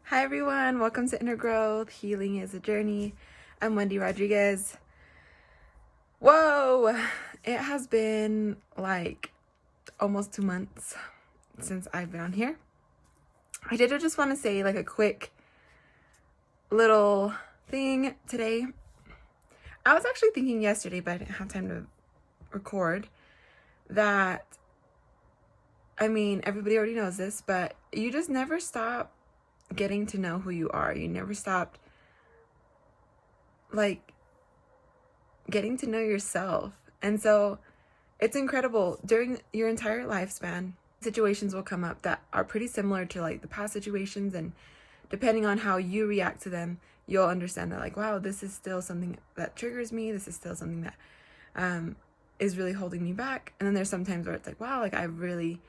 Hi everyone, welcome to Inner Growth. Healing is a journey. I'm Wendy Rodriguez. Whoa, it has been like almost 2 months since I've been on here. I did just want to say like a quick little thing today. I was actually thinking yesterday, but I didn't have time to record, that everybody already knows this, but you just never stop getting to know who you are. You never stopped like getting to know yourself. And so it's incredible. During your entire lifespan, situations will come up that are pretty similar to like the past situations, and depending on how you react to them, you'll understand that like, wow, this is still something that triggers me. This is still something that is really holding me back. And then there's some times where it's like, wow, like I've really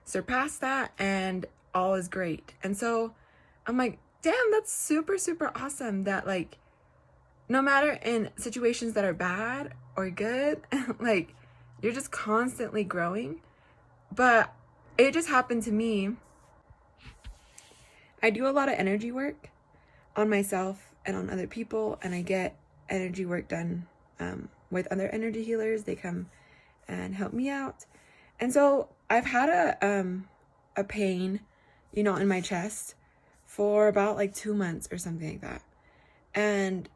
surpassed that and all is great. And so I'm like, damn, that's super, super awesome that like no matter in situations that are bad or good, like you're just constantly growing. But it just happened to me. I do a lot of energy work on myself and on other people, and I get energy work done with other energy healers. They come and help me out. And so I've had a pain, in my chest for about like 2 months or something like that. And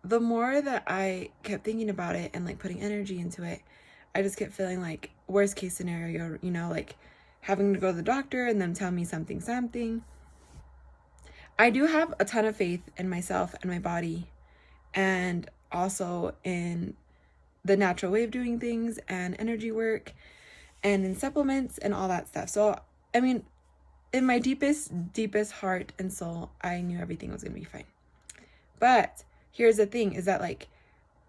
the more that I kept thinking about it and like putting energy into it, I just kept feeling like worst case scenario, like having to go to the doctor and them tell me something. I do have a ton of faith in myself and my body, and also in the natural way of doing things and energy work and in supplements and all that stuff. So, in my deepest heart and soul, I knew everything was going to be fine. But here's the thing, is that like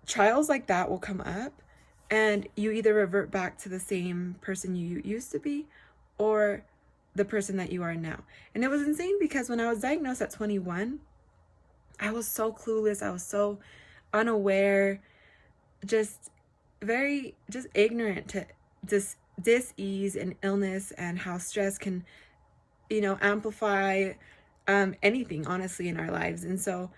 trials like that will come up and you either revert back to the same person you used to be or the person that you are now. And it was insane because when I was diagnosed at 21, I was so clueless. I was so unaware, just ignorant to dis-ease and illness and how stress can, amplify anything, honestly, in our lives. And so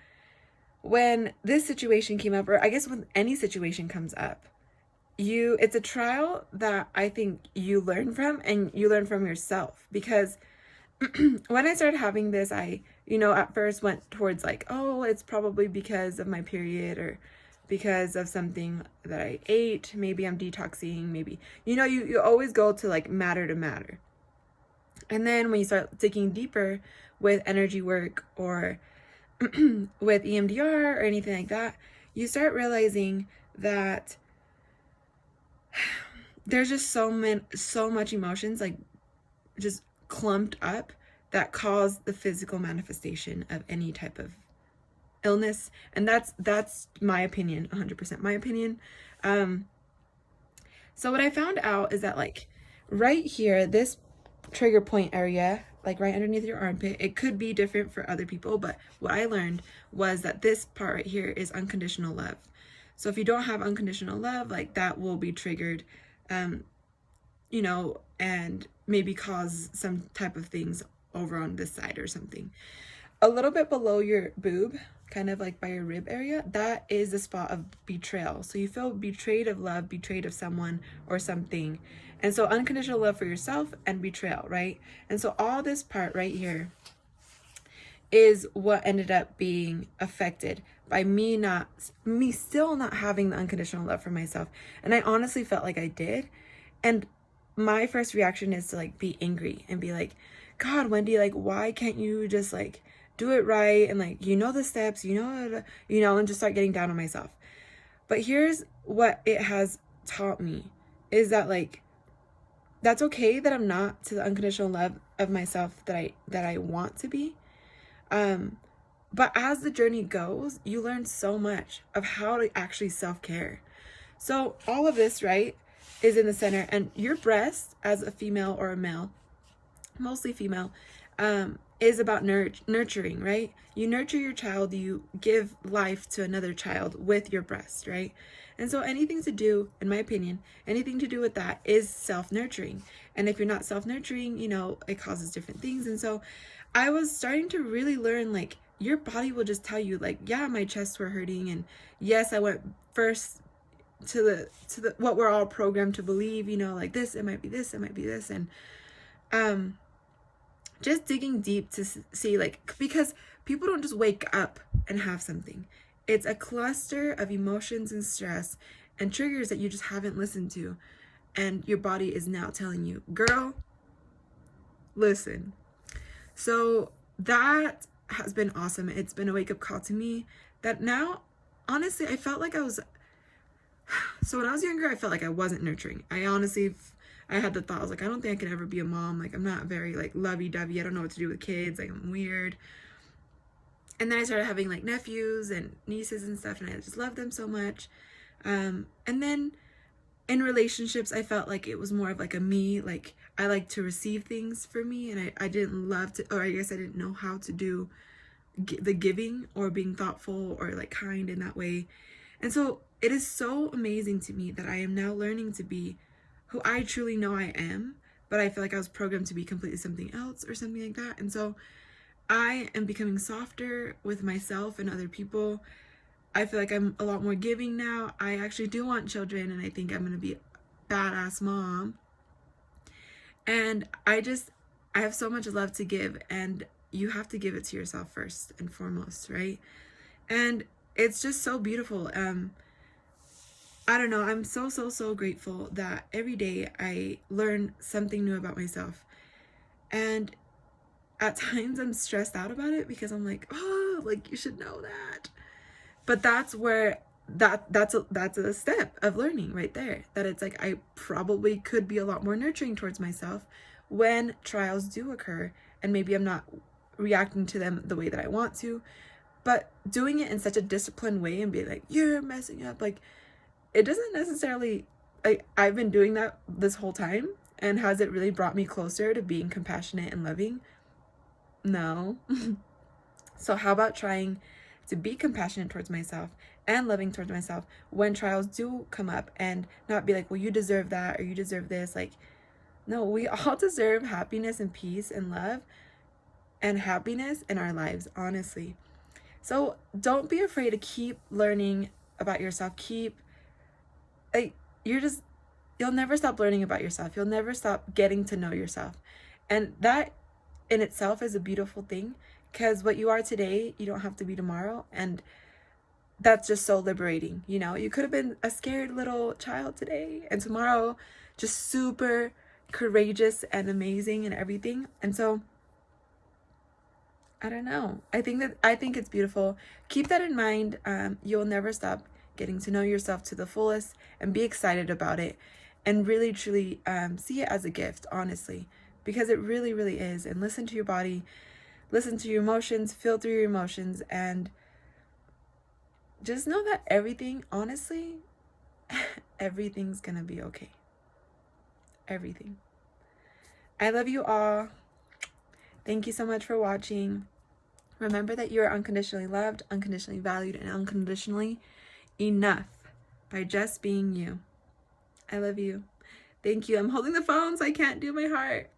when this situation came up, or I guess when any situation comes up, it's a trial that I think you learn from, and you learn from yourself. Because when I started having this, I, at first went towards like, oh, it's probably because of my period or because of something that I ate. Maybe I'm detoxing, maybe, you always go to like matter to matter. And then when you start digging deeper with energy work or with EMDR or anything like that, you start realizing that there's just so much emotions like just clumped up that cause the physical manifestation of any type of illness. And that's my opinion, 100% my opinion. So what I found out is that like right here, this trigger point area, like right underneath your armpit, it could be different for other people, but what I learned was that this part right here is unconditional love. So if you don't have unconditional love, like that will be triggered, and maybe cause some type of things over on this side or something. A little bit below your boob, kind of like by your rib area, that is the spot of betrayal. So you feel betrayed of love, betrayed of someone or something. And so unconditional love for yourself and betrayal, right? And so all this part right here is what ended up being affected by me still not having the unconditional love for myself. And I honestly felt like I did. And my first reaction is to like be angry and be like, God, Wendy, like, why can't you just like do it right? And like, the steps, and just start getting down on myself. But here's what it has taught me, is that like, that's okay that I'm not to the unconditional love of myself that I want to be. But as the journey goes, you learn so much of how to actually self-care. So all of this, right, is in the center, and your breast as a female or a male, mostly female, is about nurturing, right? You nurture your child, you give life to another child with your breast, right? And so anything to do, in my opinion, anything to do with that is self-nurturing. And if you're not self-nurturing, it causes different things. And so I was starting to really learn, like, your body will just tell you, like, yeah, my chests were hurting, and yes, I went first to the what we're all programmed to believe, you know, like this, it might be this, it might be this, and just digging deep to see, like, because people don't just wake up and have something. It's a cluster of emotions and stress and triggers that you just haven't listened to, and your body is now telling you, girl, listen. So that has been awesome. It's been a wake-up call to me that now, honestly, I felt like I was, so when I was younger, I felt like I wasn't nurturing. I honestly, I had the thought, I was like, I don't think I could ever be a mom. Like, I'm not very, like, lovey-dovey. I don't know what to do with kids. Like, I'm weird. And then I started having, like, nephews and nieces and stuff, and I just loved them so much. And then in relationships, I felt like it was more of, like, a me, like, I like to receive things for me, and I didn't love to, or I guess I didn't know how to do the giving or being thoughtful or, like, kind in that way. And so it is so amazing to me that I am now learning to be who I truly know I am, but I feel like I was programmed to be completely something else or something like that. And so I am becoming softer with myself and other people. I feel like I'm a lot more giving now. I actually do want children, and I think I'm going to be a badass mom. And I have so much love to give, and you have to give it to yourself first and foremost, right? And it's just so beautiful. I don't know, I'm so grateful that every day I learn something new about myself. And at times I'm stressed out about it because I'm like, oh, like, you should know that. But that's where that's a step of learning right there, that it's like I probably could be a lot more nurturing towards myself when trials do occur, and maybe I'm not reacting to them the way that I want to, but doing it in such a disciplined way and be like, you're messing up, like, it doesn't necessarily, I've been doing that this whole time, and has it really brought me closer to being compassionate and loving? No. So how about trying to be compassionate towards myself and loving towards myself when trials do come up, and not be like, well, you deserve that, or you deserve this. Like, no, we all deserve happiness and peace and love and happiness in our lives, honestly. So don't be afraid to keep learning about yourself. You'll never stop learning about yourself. You'll never stop getting to know yourself. And that in itself is a beautiful thing, because what you are today, you don't have to be tomorrow. And that's just so liberating. You know, you could have been a scared little child today, and tomorrow just super courageous and amazing and everything. And so I don't know. I think it's beautiful. Keep that in mind. You'll never stop getting to know yourself to the fullest, and be excited about it, and really truly see it as a gift, honestly, because it really is. And listen to your body, listen to your emotions, feel through your emotions, and just know that everything, honestly, everything's gonna be okay. Everything. I love you all. Thank you so much for watching. Remember that you are unconditionally loved, unconditionally valued, and unconditionally enough by just being you. I love you. Thank you. I'm holding the phone so I can't do my heart.